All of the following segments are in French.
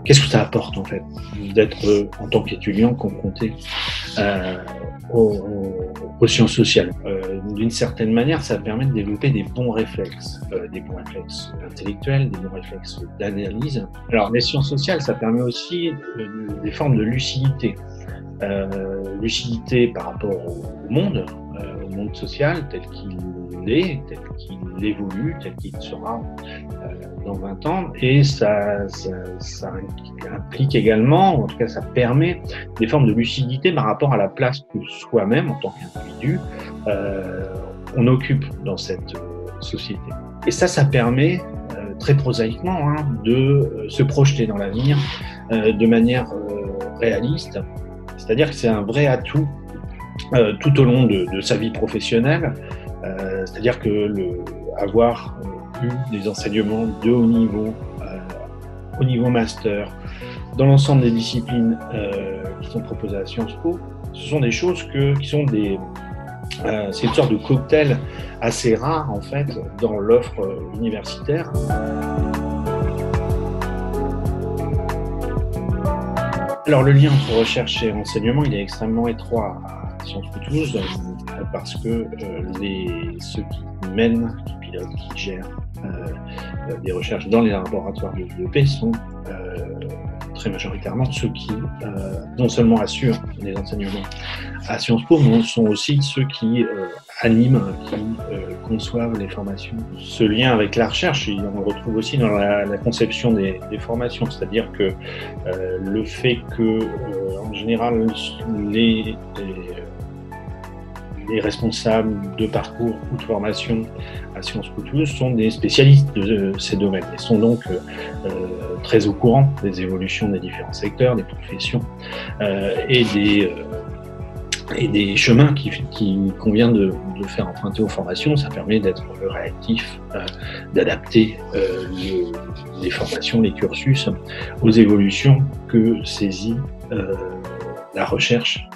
Qu'est-ce que ça apporte en fait d'être en tant qu'étudiant confronté aux sciences sociales? D'une certaine manière, ça permet de développer des bons réflexes intellectuels, des bons réflexes d'analyse. Alors les sciences sociales, ça permet aussi des formes de lucidité. Lucidité par rapport au monde social tel qu'il est, tel qu'il évolue, tel qu'il sera dans 20 ans, et ça implique également, en tout cas ça permet des formes de lucidité par rapport à la place que soi-même, en tant qu'individu, on occupe dans cette société. Et ça permet, très prosaïquement, de se projeter dans l'avenir de manière réaliste. C'est-à-dire que c'est un vrai atout tout au long de sa vie professionnelle. C'est-à-dire que avoir eu des enseignements de haut niveau, au niveau master, dans l'ensemble des disciplines qui sont proposées à Sciences Po, ce sont des choses qui sont c'est une sorte de cocktail assez rare en fait dans l'offre universitaire. Alors le lien entre recherche et enseignement, il est extrêmement étroit à Sciences Po Toulouse parce que ceux qui mènent, qui pilotent, qui gèrent des recherches dans les laboratoires de l'IEP sont très majoritairement ceux qui non seulement assurent les enseignements à Sciences Po, mais sont aussi ceux qui animent, qui conçoivent les formations. Ce lien avec la recherche, on le retrouve aussi dans la conception des formations, c'est-à-dire que le fait que, en général, les responsables de parcours ou de formation à Sciences Po Toulouse sont des spécialistes de ces domaines et sont donc très au courant des évolutions des différents secteurs, des professions et des chemins qu'il convient de faire emprunter aux formations. Ça permet d'être réactif, d'adapter les formations, les cursus aux évolutions que saisit la recherche.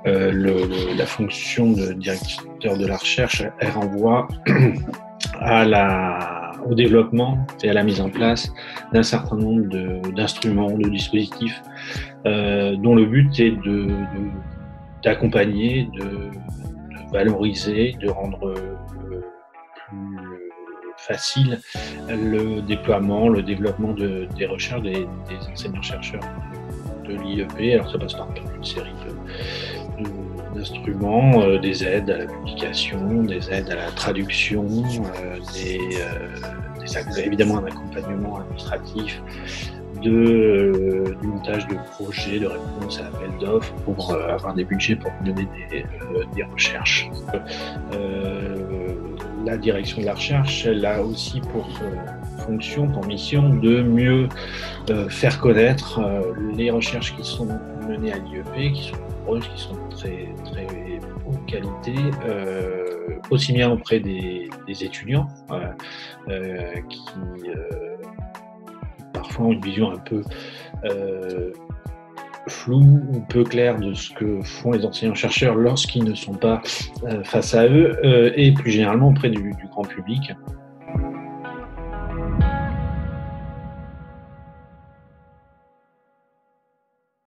La fonction de directeur de la recherche, elle renvoie au développement et à la mise en place d'un certain nombre d'instruments, de dispositifs dont le but est d'accompagner, de valoriser, de rendre plus facile le déploiement, le développement des recherches des enseignants-chercheurs de l'IEP. Alors ça passe par une série d'instruments, des aides à la publication, des aides à la traduction, évidemment un accompagnement administratif, du montage de projets, de réponses à appels d'offres pour avoir des budgets pour mener des recherches. La direction de la recherche, elle a aussi pour fonction, pour mission, de mieux faire connaître les recherches qui sont menées à l'IEP, qui sont nombreuses, qui sont très, très haute qualité, aussi bien auprès des étudiants qui parfois ont une vision un peu floue ou peu claire de ce que font les enseignants-chercheurs lorsqu'ils ne sont pas face à eux, et plus généralement auprès du grand public.